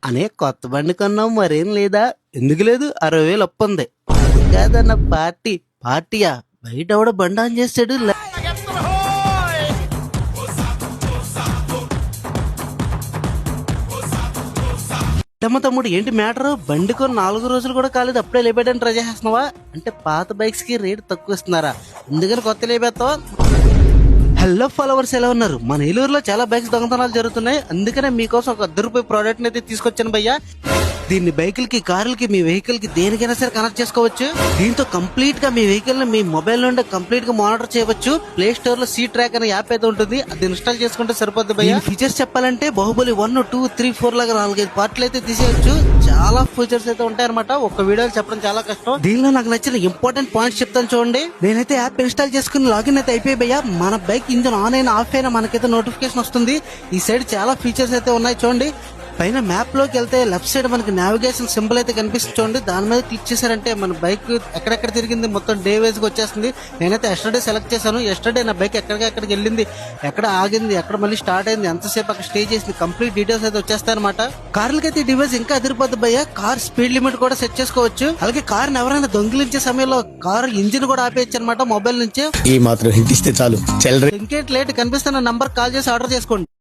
అనే కొత్త బండి కొన్నాం మరేం లేదా? ఎందుకు లేదు? 60,000 అప్పు ఉంది. అది కాదన్న పార్టీయా? బయట ఎవడో బండి ఆన్ చేసాడు. తమ్ముడు ఏంటి మ్యాటర్? బండి కొని 4 రోజులు కూడా కాలేదు, అప్పుడే లేపేయడానికి ట్రై చేస్తున్నావా? అంటే పాత బైక్స్ కి రేట్ తక్కువ ఇస్తున్నారా, అందుకని కొత్త లేపేస్తావా? హలో ఫాలోవర్స్, ఎలా ఉన్నారు? మన ఏలూరులో చాలా బైక్స్ దొంగతనాలు జరుగుతున్నాయి, అందుకనే మీకోసం ఒక ₹10 ప్రోడక్ట్ అయితే తీసుకొచ్చాను భయ్యా. దీన్ని బైకులకి, కార్లకి, మీ వెహికల్ కి దేనికైనా సరే కనెక్ట్ చేసుకోవచ్చు. దీంతో కంప్లీట్ గా మీ వెహికల్ ని మీ మొబైల్ నుండి కంప్లీట్ గా మానిటర్ చేయవచ్చు. ప్లే స్టోర్ లో సీ ట్రాక్ అనే యాప్ అయితే ఉంటుంది, అది ఇన్స్టాల్ చేసుకుంటే సరిపోద్ది భయ్యా. ఫీచర్స్ చెప్పాలంటే బాహుబలి 1, 2, 3, 4 లాగా 4-5 పార్ట్లు అయితే తీసేయచ్చు. చాలా ఫీచర్స్ అయితే ఉంటాయన్నమాట, ఒక్క వీడియోలో చెప్పడం చాలా కష్టం. దీనిలో నాకు నచ్చిన ఇంపార్టెంట్ పాయింట్స్ చెప్తాను చూడండి. నేనైతే యాప్ ఇన్స్టాల్ చేసుకుని లాగిన్ అయితే అయిపోయి భయ్యా. మన బైక్ ఇంజన్ ఆన్ అయినా ఆఫ్ అయినా మనకైతే నోటిఫికేషన్ వస్తుంది. ఈ సైడ్ చాలా ఫీచర్స్ అయితే ఉన్నాయి చూడండి. పైన మ్యాప్ లోకి వెళ్తే లెఫ్ట్ సైడ్ మనకి నావిగేషన్ సింబల్ అయితే కనిపిస్తుంది చూడండి. దాని మీద క్లిక్ చేశారంటే మన బైక్ ఎక్కడెక్కడ తిరిగింది మొత్తం డే వైజ్ గా వచ్చేస్తుంది. నేనైతే ఎస్టర్డే సెలెక్ట్ చేశాను. ఎస్టర్డే నా బైక్ ఎక్కడికి వెళ్ళింది, ఎక్కడ ఆగింది, ఎక్కడ మళ్ళీ స్టార్ట్ అయింది, ఎంతసేపు అక్కడ స్టే చేసింది, కంప్లీట్ డీటెయిల్స్ అయితే వచ్చేస్తాయి అనమాట. కార్లకైతే ఈ డివైస్ ఇంకా అదిరిపోద్ది భయ్యా. కార్ స్పీడ్ లిమిట్ కూడా సెట్ చేసుకోవచ్చు. అలాగే కార్ ఎవరైనా దొంగిలించే సమయంలో కార్ ఇంజిన్ కూడా ఆపేయచ్చు అనమాట మొబైల్ నుంచి. ఈ మాత్రం హిట్ ఇస్తే చాలు. ఇంకేంటి లేట్, కనిపిస్తున్న నంబర్ కాల్ చేసి ఆర్డర్ చేసుకోండి.